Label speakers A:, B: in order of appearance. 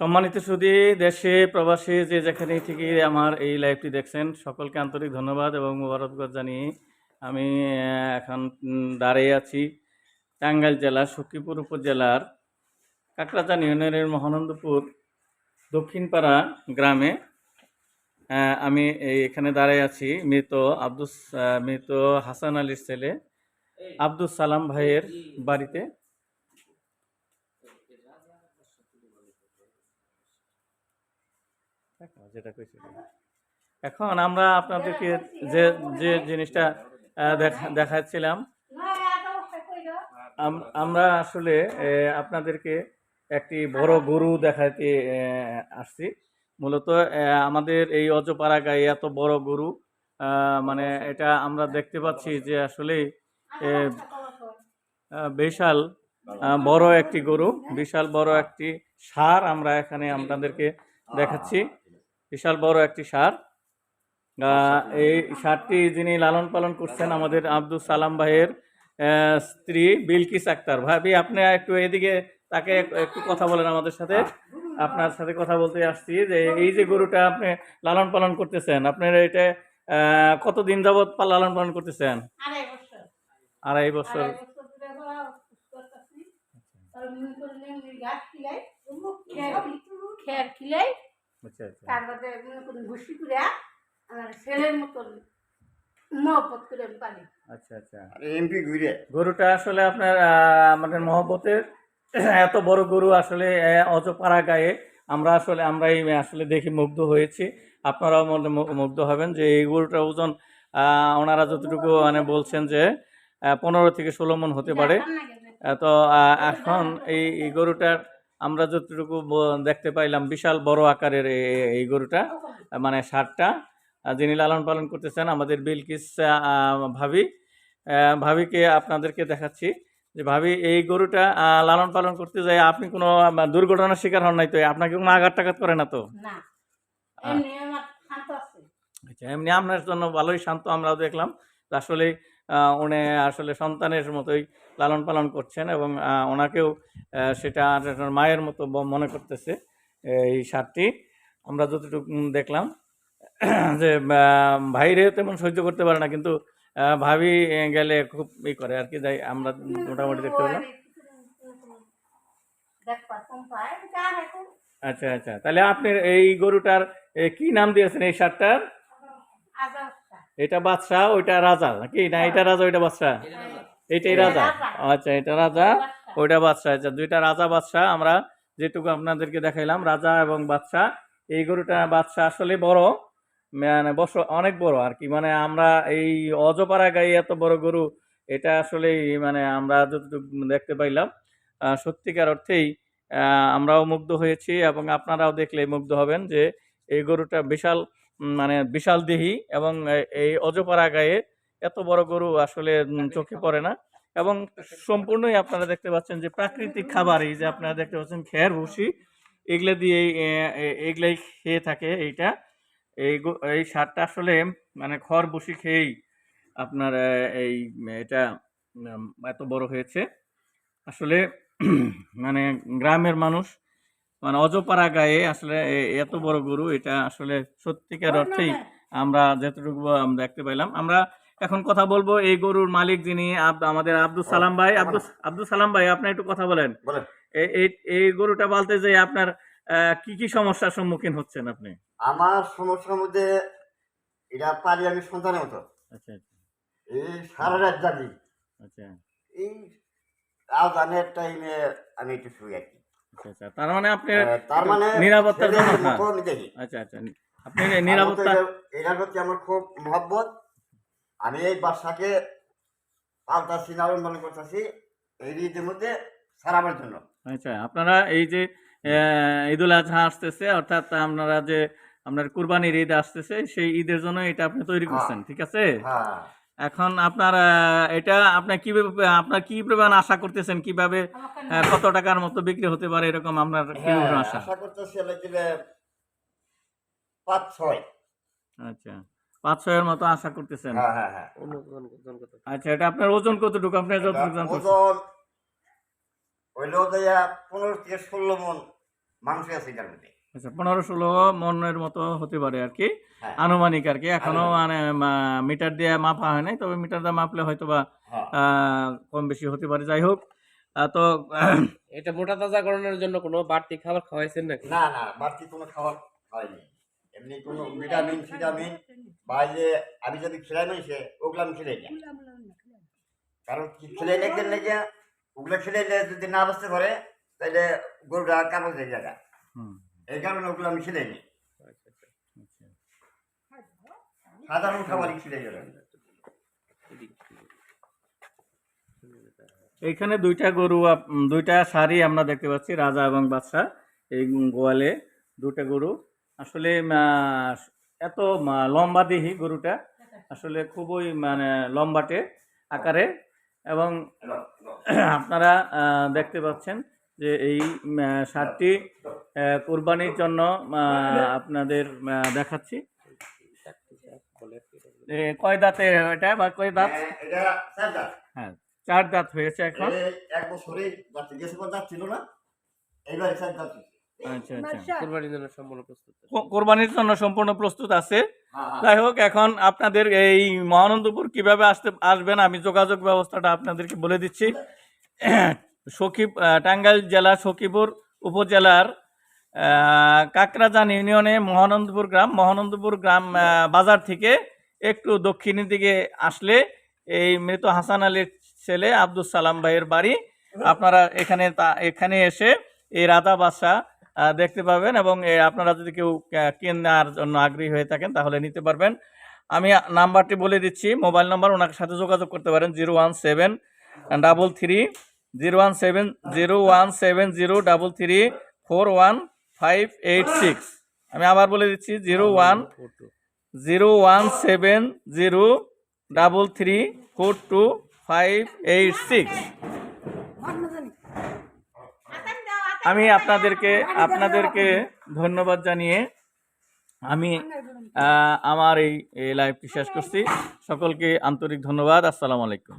A: সম্মানিত সুধী, দেশে প্রবাসী যে যেখানে থেকে আমার এই লাইভটি দেখছেন সকলকে আন্তরিক ধন্যবাদ এবং মোবারকবাদ জানিয়ে আমি এখন দাঁড়িয়ে আছি টাঙ্গাইল জেলার সখীপুর উপজেলার কাকরাজান ইউনিয়নের মহানন্দপুর দক্ষিণপাড়া গ্রামে। আমি এখানে দাঁড়িয়ে আছি মৃত হাসান আলীর ছেলে আব্দুস সালাম ভাইয়ের বাড়িতে। এখন আমরা আপনাদেরকে যে যে জিনিসটা দেখাচ্ছিলাম, আমরা আসলে আপনাদেরকে একটি বড় গরু দেখাতে আসছি। মূলত আমাদের এই অজপাড়া গায়ে এত বড় গরু, মানে এটা আমরা দেখতে পাচ্ছি যে আসলে বিশাল বড় একটি গরু, বিশাল বড় একটি ষাঁড় আমরা এখানে আপনাদেরকে দেখাচ্ছি। বিশাল বড় একটি ষাঁড়। এই ষাঁড়টি যিনি লালন পালন করছেন আমাদের আব্দুস সালাম ভাইয়ের স্ত্রী বিলকিস আক্তার। ভাবি, আপনি একটু এদিকে তাকে একটু কথা বলেন আমাদের সাথে। আপনার সাথে কথা বলতে আসছি যে এই যে গরুটা আপনি লালন পালন করতেছেন, আপনার এটা কতদিন যাবৎ লালন পালন করতেছেন? আড়াই বছর। গরুটা আসলে আপনার আমাদের মহব্বতের এত বড় গরু আসলে অজপাড়া গায়ে আমরাই আসলে দেখে মুগ্ধ হয়েছি। আপনারাও মুগ্ধ হবেন যে এই গরুটার ওজন ওনারা যতটুকু মানে বলছেন যে 15 থেকে 16 মণ হতে পারে। তো এখন এই গরুটার আমরা যতটুকু দেখতে পাইলাম বিশাল বড় আকারের এই গরুটা, মানে ষাঁড়টা যিনি লালন পালন করতেছেন আমাদের বিলকিস ভাবিকে আপনাদেরকে দেখাচ্ছি যে ভাবি, এই গরুটা লালন পালন করতে যাই আপনি কোনো দুর্ঘটনার শিকার হন নাই তো? আপনাকে কোনো আঘাত টাঘাত করে না তো? আচ্ছা, এমনি আপনার জন্য ভালোই শান্ত। আমরাও দেখলাম আসলে উনি আসলে সন্তানের মতোই লালন পালন করছেন এবং ওনাকেও সেটা মায়ের মতো মনে করতেছে এই ষাঁড়টি। আমরা যতটুকু দেখলাম যে ভাইরে তেমন সহ্য করতে পারে না, কিন্তু ভাবি গেলে খুব করে আর কি। যাই আমরা মোটামুটি দেখতে পেলাম। আচ্ছা আচ্ছা, তাহলে আপনি এই গরুটার কি নাম দিয়েছেন এই ষাঁড়টার? এটা বাদশা, ওইটা রাজা নাকি? না, এটা রাজা ওইটা বাদশা? এইটাই রাজা। আচ্ছা, এটা রাজা ওইটা বাদশা। আচ্ছা, দুইটা রাজা বাদশা আমরা যেটুকু আপনাদেরকে দেখাইলাম, রাজা এবং বাদশা। এই গরুটা বাদশা আসলে বড়, মানে অনেক বড় আর কি। মানে আমরা এই অজপাড়া গায়ে এত বড় গরু, এটা আসলে মানে আমরা যতটুকু দেখতে পাইলাম সত্যিকার অর্থেই আমরাও মুগ্ধ হয়েছি এবং আপনারাও দেখলে মুগ্ধ হবেন যে এই গরুটা বিশাল, মানে বিশাল দেহী এবং এই অজপাড়া গায়ে এত বড় গরু আসলে চোখে পড়ে না। এবং সম্পূর্ণই আপনারা দেখতে পাচ্ছেন যে প্রাকৃতিক খাবার, এই যে আপনারা দেখতে পাচ্ছেন খের ভুসি, এগুলো দিয়ে এগুলাই খেয়ে থাকে। এই ষাঁড়টা আসলে মানে খড় ভুসি খেয়েই আপনার এটা এত বড় হয়েছে। আসলে মানে গ্রামের মানুষ, মানে অজপাড়া গায়ে আসলে এত বড় গরু, এটা আসলে সত্যিকার অর্থেই আমরা যতটুকু দেখতে পাইলাম। আমরা এখন কথা বলবো এই গরুর মালিক যিনি আমাদের আব্দুস সালাম ভাই। আব্দুস সালাম ভাই, আপনি একটু কথা বলেন। এই গরুটা বলতে যে আপনার কি কি সমস্যার সম্মুখীন হচ্ছেন আপনি?
B: আমার সমস্যার মধ্যে এটা পারি আমি সন্তানের মতো।
A: আচ্ছা আচ্ছা,
B: এই সারা রাত জানি।
A: আচ্ছা,
B: এই আজানের টাইমে আমি একটু শুই আর কি।
A: আচ্ছা, তার মানে আপনি
B: নিরাপত্তার জন্য।
A: আচ্ছা আচ্ছা, আপনি নিরাপত্তা,
B: এটার প্রতি আমার খুব মহব্বত। আমি এই বাচ্চাকে পাল্টাচ্ছি, লালন পালন করতেছি এই ঈদের মধ্যে সারাবার জন্য।
A: আচ্ছা, আপনারা এই যে ঈদুল আজহা আসতেছে, অর্থাৎ আপনারা যে আপনার কুরবানির ঈদ আসতেছে, সেই ঈদের জন্য এটা আপনি তৈরি করছেন, ঠিক আছে? এখন আপনার এটা আপনার কি পরিমাণ আশা করতেছেন, কিভাবে কত টাকার মতো বিক্রি হতে পারে এরকম আপনার কিভাবে আশা
B: করতেছি? 5-6।
A: আচ্ছা, 5-6 এর মতো আশা করতেছেন। আচ্ছা, এটা আপনার ওজন কতটুকু? আপনার যতটুকু
B: ওজন হইলো 15 থেকে 16 মণ মাংস আছে এটার মধ্যে।
A: আচ্ছা 15-16 মনের মতো হতে পারে আর কি,
B: হ্যাঁ।
A: আনুমানিক আর কি, এখনো
B: আনুমানিক।
A: মানে মিটার দিয়ে মাপা হয় নাই, তবে মিটার দিয়ে মাপলে হয়তো বা
B: হ্যাঁ।
A: কম বেশি হতে পারে। যাই হোক, তো
C: এটা মোটা তাজাকরণের জন্য কোনো বাড়তি খাবার খাওয়াইছেন নাকি?
B: না না, বাড়তি কোনো খাবার হয়নি, এমনি কোনো ভিটামিন ফিটামিন বা এই যে আমি যদি খেলাই সে ওগুলো আমি খেলাই না, কারণ কি খেলাই লেগে লেগে ওগুলো খেলাইলে যদি না বাঁচতে পারে তাহলে গরুটা কাগজ হয়ে যাবে,
A: হুম,
B: এই কারণে ওগুলো আমি খেলাই নি,
C: আচ্ছা, আচ্ছা।
B: সাধারণ খাবারই খেলে যাবে।
A: এইখানে দুইটা গরু দুইটা সারি আমরা দেখতে পাচ্ছি, রাজা এবং বাদশা। এই গোয়ালে দুটা গরু আসলে এত লম্বা দেহি গরুটা, আসলে খুবই মানে লম্বাটে আকারে, এবং আপনারা দেখতে পাচ্ছেন যে এই সারটি কোরবানির জন্য আপনাদের দেখাচ্ছি। কয় দাঁতে এটা, বা কয় দাঁত?
B: এটা চার দাঁত।
A: হ্যাঁ, 4 দাঁত হয়েছে এখন।
B: এই এক বছরে যাচ্ছে, গেছে পর দাঁত ছিল না, এইবার চার দাঁত হয়েছে।
A: আচ্ছা আচ্ছা,
C: কুরবানির জন্য সম্পূর্ণ প্রস্তুত।
A: কোরবানির জন্য সম্পূর্ণ প্রস্তুত আছে।
B: হ্যাঁ, হ্যাঁ।
A: যাই হোক, এখন আপনাদের এই মহানন্দপুর কিভাবে আসবেন আমি যোগাযোগ ব্যবস্থাটা আপনাদেরকে বলে দিচ্ছি। টাঙ্গাইল জেলা সখীপুর উপজেলার কাকরাজান ইউনিয়নে মহানন্দপুর গ্রাম বাজার থেকে একটু দক্ষিণের দিকে আসলে এই মৃত হাসান আলীর ছেলে আব্দুল সালাম ভাইয়ের বাড়ি। আপনারা এখানে এসে এই রাধা বাদশা দেখতে পাবেন, এবং আপনারা যদি কেউ কেনার জন্য আগ্রহী হয়ে থাকেন তাহলে নিতে পারবেন। আমি নাম্বারটি বলে দিচ্ছি, মোবাইল নাম্বার, ওনার সাথে যোগাযোগ করতে পারেন 01703341586। আমি আবার বলে দিচ্ছি 01703342586। আমি আপনাদেরকে ধন্যবাদ জানিয়ে আমি আমার এই লাইভটি শেষ করছি। সকলকে আন্তরিক ধন্যবাদ। আসসালামু আলাইকুম।